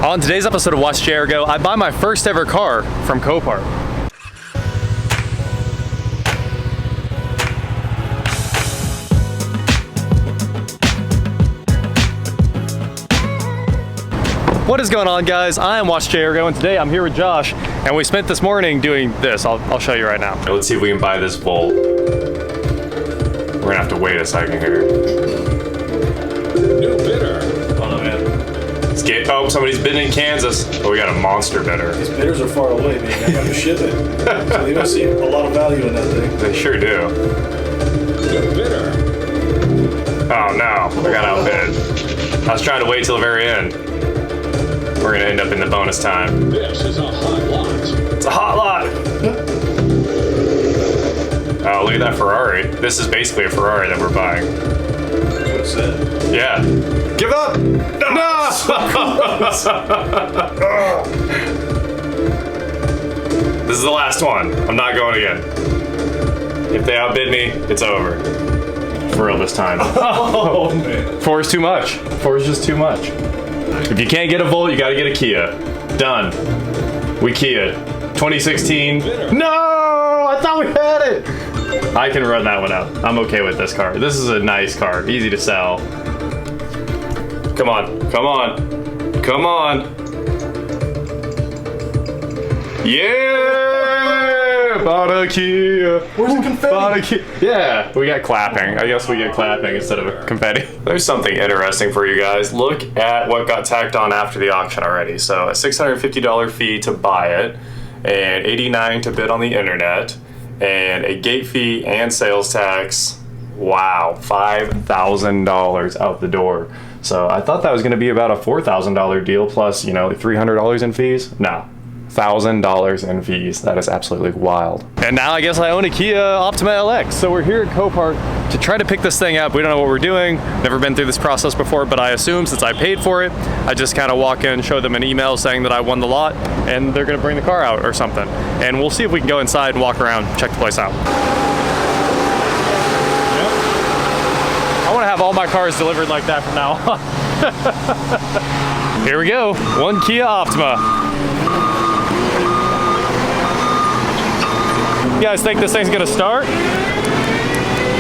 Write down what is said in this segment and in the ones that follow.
On today's episode of Watch JR Go, I buy my first ever car from Copart. What is going on, guys? I am Watch JR Go, and today I'm here with Josh, and we spent this morning doing this. I'll show you right now. Let's see if we can buy this Volt. We're gonna have to wait a second here. New bidder. Oh man. Oh, somebody's bidding in Kansas. Oh, we got a monster bidder. These bidders are far away, man. I got to ship it. So they must see a lot of value in that thing. They sure do. New bidder. Oh no, I got outbid. I was trying to wait till the very end. We're gonna end up in the bonus time. This is a hot lot. It's a hot lot. Oh, look at that Ferrari. This is basically a Ferrari that we're buying. That's what it said. Yeah. Give up! No! This is the last one. I'm not going again. If they outbid me, it's over. For real this time. Oh, man. 4 is too much. 4 is just too much. If you can't get a Volt, you gotta get a Kia. Done. We Kia. 2016. No! I thought we had it! I can run that one out. I'm okay with this car. This is a nice car. Easy to sell. Come on. Come on. Come on. Yeah! Bought a Kia. Where's the confetti? Bought a Kia. Yeah, we got clapping. I guess we get clapping instead of confetti. There's something interesting for you guys. Look at what got tacked on after the auction already. So a $650 fee to buy it, and $89 to bid on the internet, and a gate fee and sales tax. Wow, $5,000 out the door. So I thought that was going to be about a $4,000 deal plus, you know, $300 in fees. No, $1,000 in fees. That is absolutely wild. And now I guess I own a Kia Optima LX. So we're here at Copart to try to pick this thing up. We don't know what we're doing. Never been through this process before, but I assume since I paid for it, I just kind of walk in, show them an email saying that I won the lot, and they're going to bring the car out or something. And we'll see if we can go inside and walk around, check the place out. I want to have all my cars delivered like that from now on. Here we go. One Kia Optima. You guys think this thing's gonna start?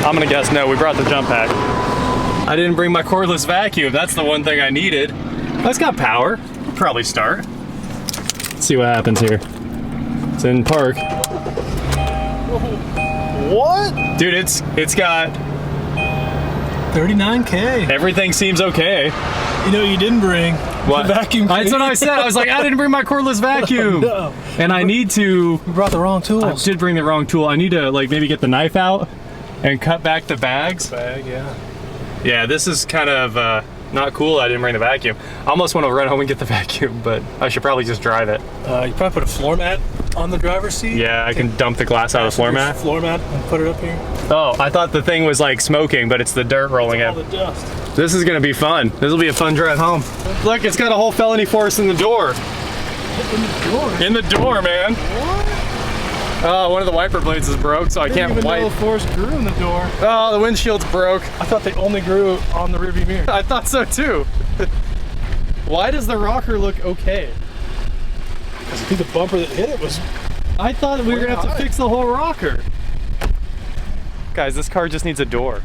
I'm gonna guess no. We brought the jump pack. I didn't bring my cordless vacuum. That's the one thing I needed. Oh, it's got power. It'll probably start. Let's see what happens here. It's in park. What? Dude, it's got 39K. everything seems okay. You know, you didn't bring What? the vacuum cleaner. That's what I said. I was like, I didn't bring my cordless vacuum. No. And I need to. You brought the wrong I tools. did bring the wrong tool. I need to like maybe get the knife out and cut back the bags. Bag, yeah. Yeah, this is kind of not cool. I didn't bring the vacuum. I almost want to run home and get the vacuum, but I should probably just drive it. You probably put a floor mat on the driver's seat. Yeah, I can dump the glass out of the floor mat. Floor mat and put it up here. Oh, I thought the thing was like smoking, but it's the dirt rolling All in. the dust. This is gonna be fun. This will be a fun drive home. Look, it's got a whole felony force in the door. In the door. In the door, man. What? Oh, one of the wiper blades is broke, so I can't didn't even wipe. know the force grew in the door. Oh, the windshield's broke. I thought they only grew on the rearview mirror. I thought so too. Why does the rocker look okay? Because I think the bumper that hit it was. I thought we were gonna have to fix the whole rocker. Guys, this car just needs a door.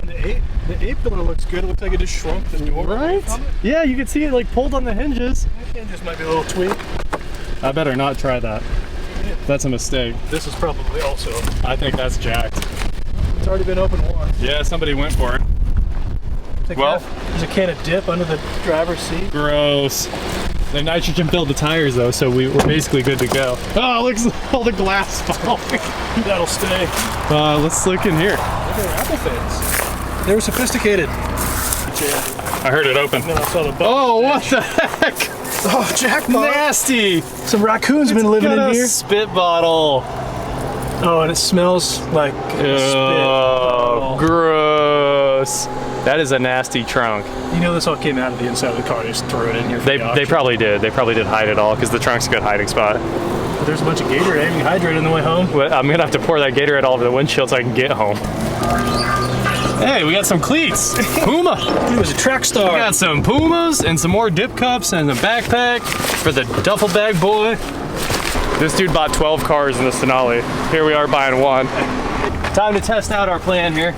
And the A-pillar looks good. It looks like it just shrunk the door. Right? Yeah, you can see it like pulled on the hinges. The hinges might be a little tweak. I better not try that. That's a mistake. This is probably also. I think that's jacked. It's already been opened once. Yeah, somebody went for it. Well, there's a can of dip under the driver's seat. Gross. They nitrogen filled the tires though, so we're basically good to go. Oh, look, all the glass falling. That'll stay. Let's look in here. Look at Apple fans. They were sophisticated. I heard it open. And then I saw the button. Oh, what the heck? Oh, jackpot. Nasty. Some raccoons have been living in here. Spit bottle. Oh, and it smells like spit. Oh, gross. That is a nasty trunk. You know this all came out of the inside of the car. They just threw it in here for They the auction. probably did. They probably did hide it all because the trunk's a good hiding spot. But there's a bunch of Gatorade. I didn't even hydrate on the way home. But I'm gonna have to pour that Gatorade all over the windshield so I can get home. Hey, we got some cleats. Puma. He was a track star. We got some Pumas and some more dip cups and a backpack for the duffel bag boy. This dude bought 12 cars in the Denali. Here we are buying one. Time to test out our plan here.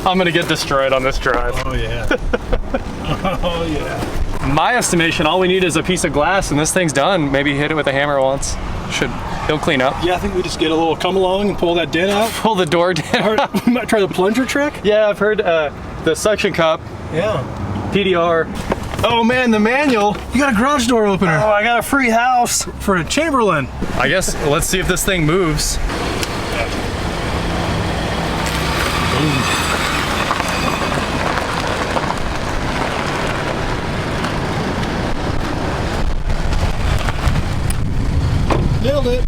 I'm gonna get destroyed on this drive. Oh yeah. Oh yeah. My estimation, all we need is a piece of glass and this thing's done. Maybe hit it with a hammer once. He'll clean up. Yeah, I think we just get a little come along and pull that dent out. Pull the door down. We might try the plunger trick. Yeah, I've heard the suction cup. Yeah. PDR. Oh man, the manual. You got a garage door opener. Oh, I got a free house. For a Chamberlain. I guess let's see if this thing moves. Nailed it.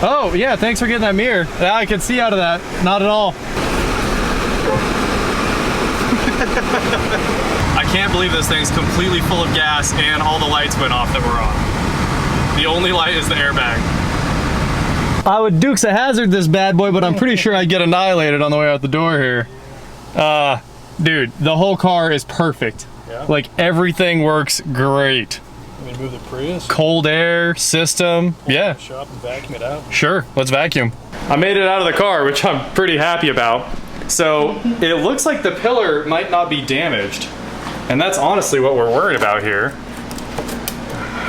Oh yeah, thanks for getting that mirror. Yeah, I can see out of that. Not at all. I can't believe this thing's completely full of gas and all the lights went off that were on. The only light is the airbag. I would Dukes a Hazard this bad boy, but I'm pretty sure I'd get annihilated on the way out the door here. Dude, the whole car is perfect. Yeah. Like everything works great. Let me move the Prius. Cold air system. Yeah. Shop and vacuum it out. Sure, let's vacuum. I made it out of the car, which I'm pretty happy about. So it looks like the pillar might not be damaged. And that's honestly what we're worried about here.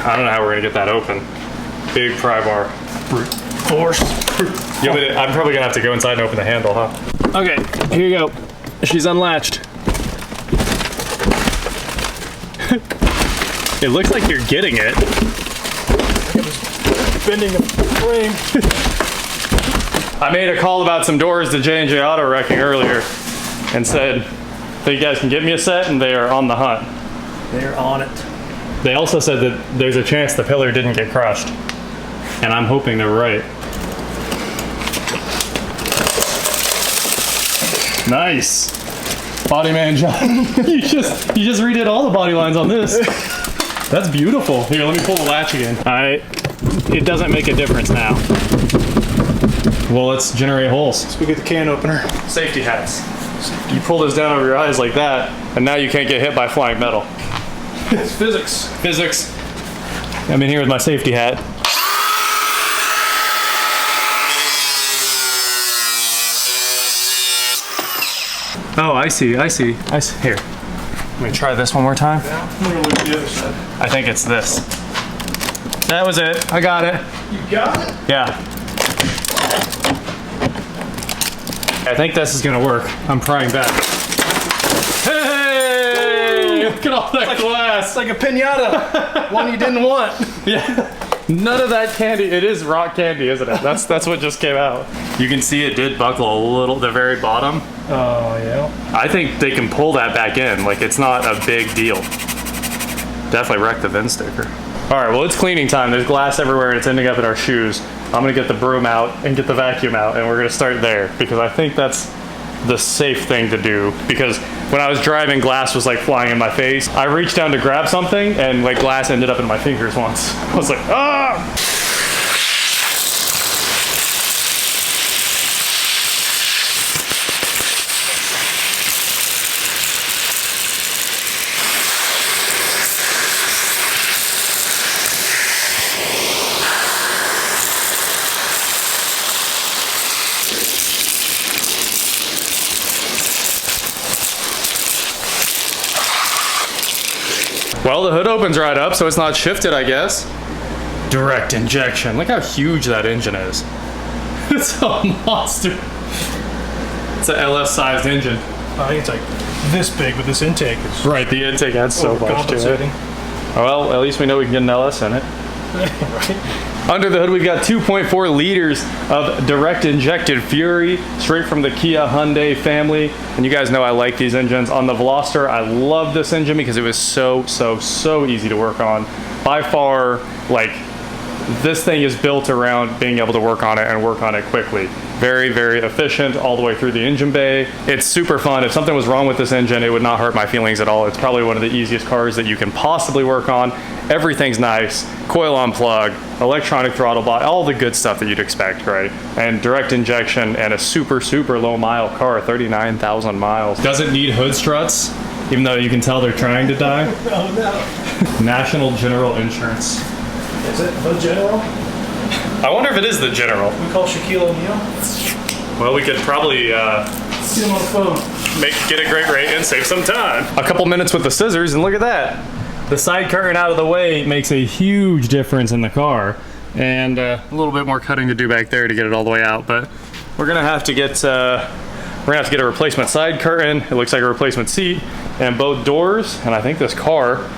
I don't know how we're gonna get that open. Big pry bar. Brute force. I'm probably gonna have to go inside and open the handle, huh? Okay, here you go. She's unlatched. It looks like you're getting it. Bending the frame. I made a call about some doors to J&J Auto Wrecking earlier and said that you guys can get me a set, and they are on the hunt. They're on it. They also said that there's a chance the pillar didn't get crushed. And I'm hoping they're right. Nice. Body man John. you just redid all the body lines on this. That's beautiful. Here, let me pull the latch again. All right. It doesn't make a difference now. Well, let's generate holes. Let's go get the can opener. Safety hats. You pull this down over your eyes like that, and now you can't get hit by flying metal. It's physics. Physics. I'm in here with my safety hat. Oh, I see. Here. Let me try this one more time. Yeah, I'm gonna look at the other side. I think it's this. That was it. I got it. You got it? Yeah. I think this is gonna work. I'm prying back. Hey! Look at all that glass. It's like a pinata. One you didn't want. Yeah. None of that candy. It is rock candy, isn't it? That's what just came out. You can see it did buckle a little, the very bottom. Oh, yeah. I think they can pull that back in. Like, it's not a big deal. Definitely wrecked the VIN sticker. All right, well, it's cleaning time. There's glass everywhere and it's ending up in our shoes. I'm gonna get the broom out and get the vacuum out, and we're gonna start there because I think that's the safe thing to do, because when I was driving, glass was like flying in my face. I reached down to grab something and like glass ended up in my fingers once. I was like, ah! Well, the hood opens right up, so it's not shifted, I guess. Direct injection. Look how huge that engine is. It's a monster. It's an LS-sized engine. I think it's like this big, but this intake is Right, the intake adds so much to it. overcompensating. Well, at least we know we can get an LS in it. Right? Under the hood, we've got 2.4 liters of direct injected Fury, straight from the Kia Hyundai family. And you guys know I like these engines. On the Veloster, I love this engine because it was so easy to work on. By far, like, this thing is built around being able to work on it and work on it quickly. Very, very efficient all the way through the engine bay. It's super fun. If something was wrong with this engine, it would not hurt my feelings at all. It's probably one of the easiest cars that you can possibly work on. Everything's nice, coil on plug, electronic throttle body, all the good stuff that you'd expect, right? And direct injection and a super, super low mile car, 39,000 miles. Doesn't need hood struts, even though you can tell they're trying to die. Oh no. National General Insurance. Is it the General? I wonder if it is the General. We call Shaquille O'Neal. Well, we could probably Get him on the phone. get a great rate and save some time. A couple minutes with the scissors and look at that. The side curtain out of the way makes a huge difference in the car. And a little bit more cutting to do back there to get it all the way out, but we're gonna have to get a replacement side curtain. It looks like a replacement seat and both doors, and I think this car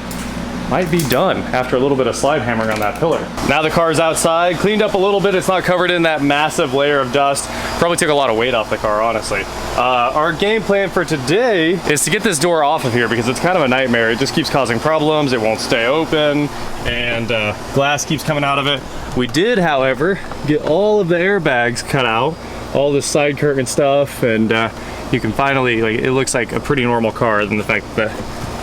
might be done after a little bit of slide hammering on that pillar. Now the car's outside, cleaned up a little bit. It's not covered in that massive layer of dust. Probably took a lot of weight off the car, honestly. Our game plan for today is to get this door off of here because it's kind of a nightmare. It just keeps causing problems. It won't stay open and glass keeps coming out of it. We did, however, get all of the airbags cut out, all the side curtain stuff, and you can finally, it looks like a pretty normal car other than the fact that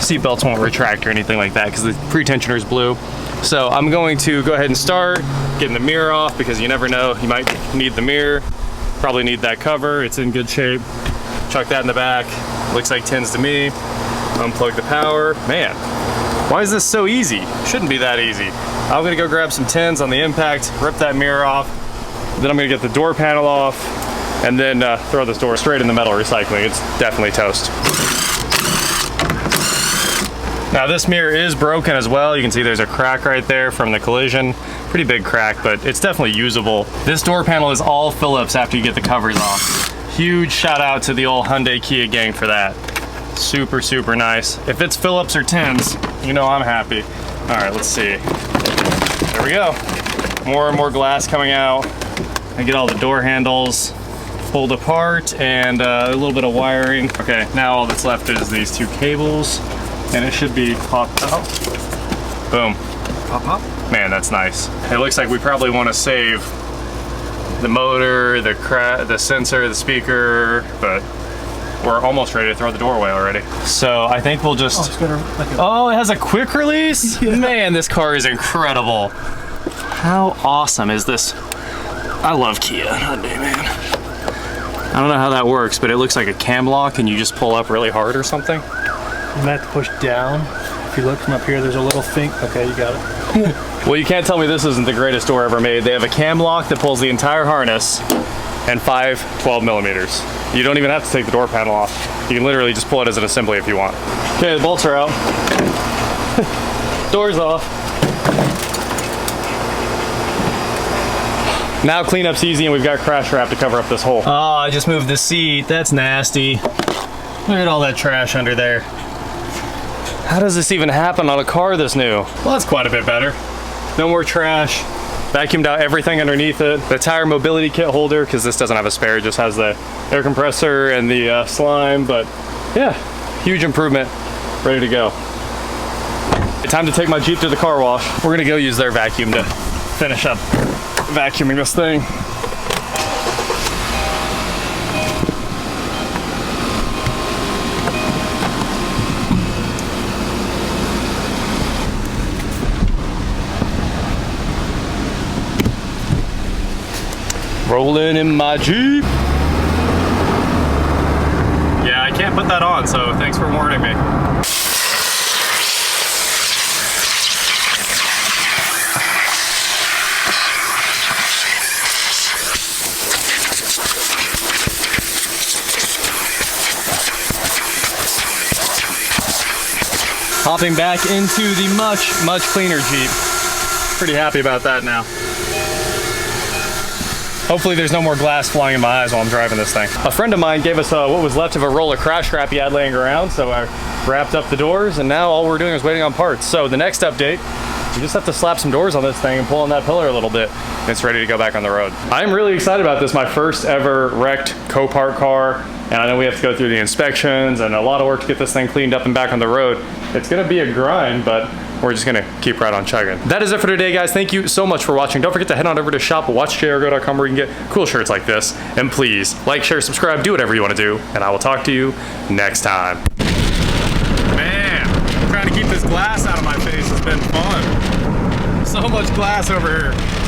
seat belts won't retract or anything like that because the pre-tensioner is blue. So I'm going to go ahead and start getting the mirror off because you never know, you might need the mirror, probably need that cover. It's in good shape. Chuck that in the back. Looks like tins to me. Unplug the power. Man, why is this so easy? Shouldn't be that easy. I'm gonna go grab some tins on the impact, rip that mirror off. Then I'm gonna get the door panel off and then throw this door straight in the metal recycling. It's definitely toast. Now this mirror is broken as well. You can see there's a crack right there from the collision. Pretty big crack, but it's definitely usable. This door panel is all Phillips after you get the covers off. Huge shout out to the old Hyundai Kia gang for that. Super, super nice. If it's Phillips or tins, you know I'm happy. All right, let's see. There we go. More and more glass coming out. I get all the door handles pulled apart and a little bit of wiring. Okay, now all that's left is these two cables. And it should be popped out. Boom. Pop, pop. Man, that's nice. It looks like we probably want to save the motor, the sensor, the speaker, but we're almost ready to throw the door away already. So I think we'll just... Oh, it has a quick release? Yeah. Man, this car is incredible. How awesome is this? I love Kia Hyundai, man. I don't know how that works, but it looks like a cam lock and you just pull up really hard or something. You might have to push down. If you look from up here, there's a little thing. Okay, you got it. Well, you can't tell me this isn't the greatest door ever made. They have a cam lock that pulls the entire harness and 5 12 millimeters. You don't even have to take the door panel off. You can literally just pull it as an assembly if you want. Okay, the bolts are out. Doors off. Now cleanup's easy and we've got crash wrap to cover up this hole. Oh, I just moved the seat. That's nasty. Look at all that trash under there. How does this even happen on a car this new? Well, that's quite a bit better. No more trash. Vacuumed out everything underneath it. The tire mobility kit holder, because this doesn't have a spare, it just has the air compressor and the slime, but yeah, huge improvement. Ready to go. Time to take my Jeep to the car wash. We're gonna go use their vacuum to finish up vacuuming this thing. Rolling in my Jeep. Yeah, I can't put that on, so thanks for warning me. Hopping back into the much cleaner Jeep. Pretty happy about that now. Hopefully there's no more glass flying in my eyes while I'm driving this thing. A friend of mine gave us what was left of a roll of crash wrap he had laying around, so I wrapped up the doors, and now all we're doing is waiting on parts. So the next update, we just have to slap some doors on this thing and pull on that pillar a little bit, and it's ready to go back on the road. I'm really excited about this, my first ever wrecked Copart car, and I know we have to go through the inspections and a lot of work to get this thing cleaned up and back on the road. It's gonna be a grind, but we're just gonna keep right on chugging. That is it for today, guys. Thank you so much for watching. Don't forget to head on over to shop.watchjrgo.com where you can get cool shirts like this. And please like, share, subscribe, do whatever you want to do, and I will talk to you next time. Man, trying to keep this glass out of my face has been fun. So much glass over here.